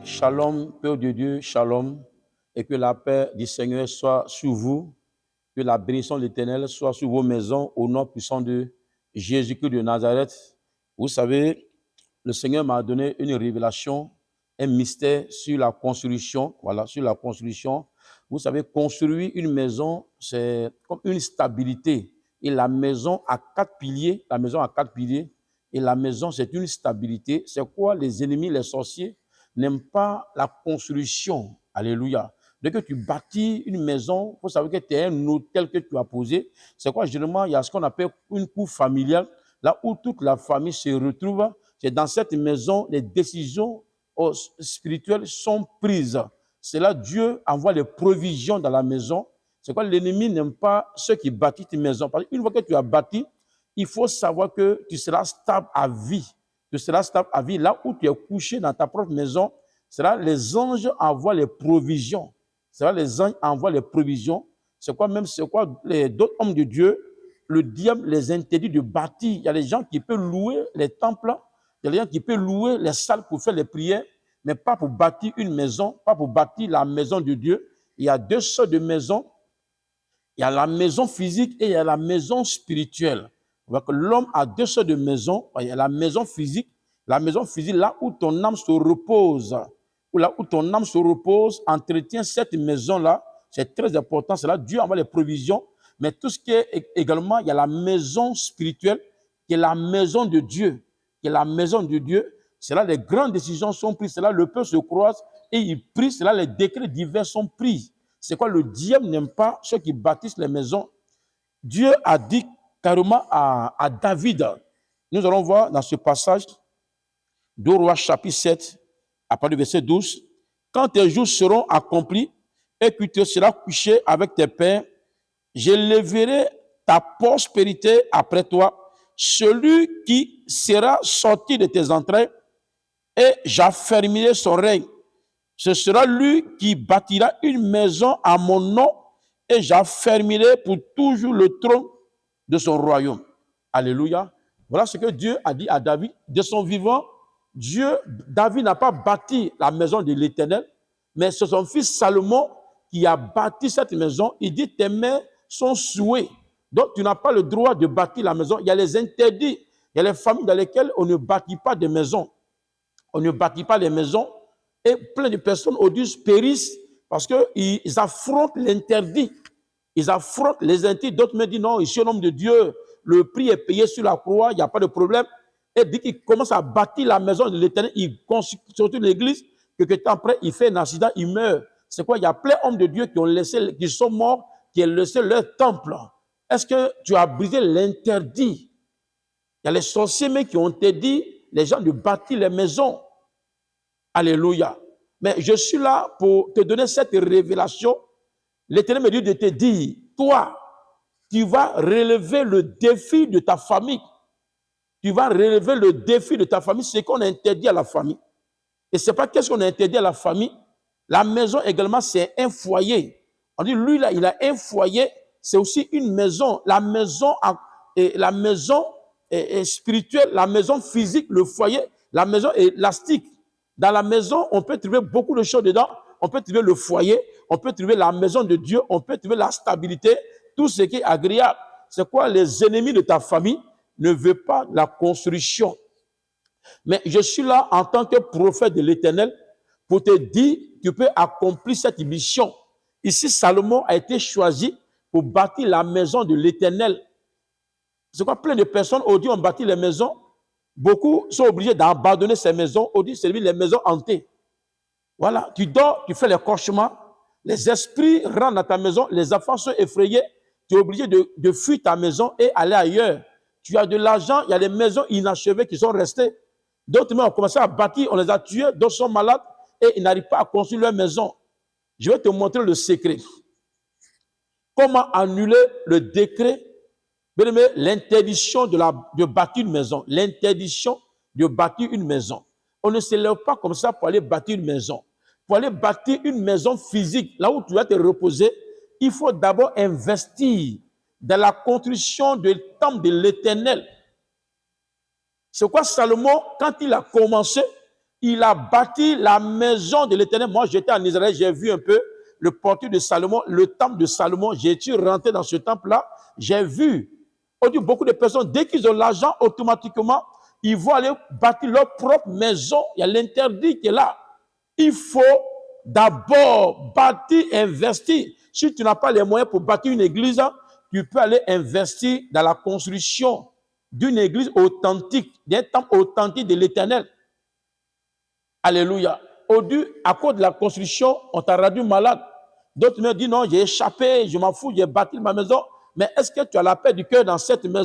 Shalom, Père de Dieu, shalom, et que la paix du Seigneur soit sur vous, que la bénédiction de l'Éternel soit sur vos maisons, au nom puissant de Jésus-Christ de Nazareth. Vous savez, le Seigneur m'a donné une révélation, un mystère sur la construction. Voilà, sur la construction. Vous savez, construire une maison, c'est comme une stabilité. Et la maison a 4 piliers. La maison a 4 piliers. Et la maison, c'est une stabilité. C'est quoi les ennemis, les sorciers n'aiment pas la construction. Alléluia. Dès que tu bâtis une maison, il faut savoir que tu es un hôtel que tu as posé. C'est quoi? Généralement, il y a ce qu'on appelle une cour familiale, là où toute la famille se retrouve. C'est dans cette maison, les décisions spirituelles sont prises. C'est là Dieu envoie les provisions dans la maison. C'est quoi? L'ennemi n'aime pas ceux qui bâtissent une maison. Parce qu'une fois que tu as bâti, il faut savoir que tu seras stable à vie. Tu seras stable à vie. Là où tu es couché dans ta propre maison, c'est là les anges envoient les provisions. C'est là les anges envoient les provisions. C'est quoi même, c'est quoi d'autres hommes de Dieu, le diable les interdit de bâtir. Il y a des gens qui peuvent louer les temples, il y a des gens qui peuvent louer les salles pour faire les prières, mais pas pour bâtir une maison, pas pour bâtir la maison de Dieu. Il y a deux sortes de maisons. Il y a la maison physique et il y a la maison spirituelle. L'homme a deux sortes de maisons. Il y a la maison physique, là où ton âme se repose, ou là où ton âme se repose, entretient cette maison-là. C'est très important. C'est là Dieu envoie les provisions. Mais tout ce qui est également, il y a la maison spirituelle, qui est la maison de Dieu. Qui est la maison de Dieu. C'est là les grandes décisions sont prises. C'est là le peuple se croise et il prie. C'est là les décrets divers sont pris. C'est quoi? Le diable n'aime pas ceux qui bâtissent les maisons. Dieu a dit carrément à David, nous allons voir dans ce passage, 2 Rois chapitre 7, à partir du verset 12, quand tes jours seront accomplis et que tu seras couché avec tes pères, j'élèverai ta prospérité après toi, celui qui sera sorti de tes entrailles, et j'affermirai son règne. Ce sera lui qui bâtira une maison à mon nom et j'affermirai pour toujours le trône de son royaume. Alléluia. Voilà ce que Dieu a dit à David. De son vivant, David n'a pas bâti la maison de l'Éternel, mais c'est son fils Salomon qui a bâti cette maison. Il dit, tes mains sont souillées. Donc, tu n'as pas le droit de bâtir la maison. Il y a les interdits. Il y a les familles dans lesquelles on ne bâtit pas de maisons. On ne bâtit pas les maisons. Et plein de personnes aujourd'hui périssent parce qu'ils affrontent l'interdit. Ils affrontent les interdits. D'autres me disent non, je suis un homme de Dieu. Le prix est payé sur la croix, il n'y a pas de problème. Et dès qu'il commence à bâtir la maison de l'Éternel, il construit l'église. Quelque temps après, il fait un accident, il meurt. C'est quoi? Il y a plein d'hommes de Dieu qui sont morts, qui ont laissé leur temple. Est-ce que tu as brisé l'interdit? Il y a les sorciers mais qui ont interdit les gens de bâtir les maisons. Alléluia. Mais je suis là pour te donner cette révélation. L'Éternel me dit de te dire, toi, tu vas relever le défi de ta famille. Tu vas relever le défi de ta famille, c'est qu'on a interdit à la famille. Et ce n'est pas qu'est-ce qu'on a interdit à la famille. La maison également, c'est un foyer. On dit, lui, là, il a un foyer, c'est aussi une maison. La maison est spirituelle, la maison physique, le foyer, la maison est élastique. Dans la maison, on peut trouver beaucoup de choses dedans. On peut trouver le foyer, on peut trouver la maison de Dieu, on peut trouver la stabilité, tout ce qui est agréable. C'est quoi? Les ennemis de ta famille ne veulent pas la construction. Mais je suis là en tant que prophète de l'Éternel pour te dire que tu peux accomplir cette mission. Ici, Salomon a été choisi pour bâtir la maison de l'Éternel. C'est quoi? Plein de personnes aujourd'hui ont bâti les maisons. Beaucoup sont obligés d'abandonner ces maisons. Aujourd'hui, c'est les maisons hantées. Voilà, tu dors, tu fais les cauchemars. Les esprits rentrent dans ta maison, les enfants sont effrayés. Tu es obligé de fuir ta maison et aller ailleurs. Tu as de l'argent, il y a des maisons inachevées qui sont restées. D'autres ont commencé à bâtir, on les a tués, d'autres sont malades et ils n'arrivent pas à construire leur maison. Je vais te montrer le secret. Comment annuler le décret, l'interdiction de bâtir une maison. L'interdiction de bâtir une maison. On ne se lève pas comme ça pour aller bâtir une maison. Pour aller bâtir une maison physique, là où tu vas te reposer, il faut d'abord investir dans la construction du temple de l'Éternel. C'est quoi Salomon, quand il a commencé, il a bâti la maison de l'Éternel. Moi, j'étais en Israël, j'ai vu un peu le portrait de Salomon, le temple de Salomon. J'ai été rentré dans ce temple-là, j'ai vu beaucoup de personnes, dès qu'ils ont l'argent, automatiquement, ils vont aller bâtir leur propre maison. Il y a l'interdit qui est là. Il faut d'abord bâtir, investir. Si tu n'as pas les moyens pour bâtir une église, tu peux aller investir dans la construction d'une église authentique, d'un temple authentique de l'Éternel. Alléluia. À cause de la construction, on t'a rendu malade. D'autres me disent non, j'ai échappé, je m'en fous, j'ai bâti ma maison. Mais est-ce que tu as la paix du cœur dans cette maison?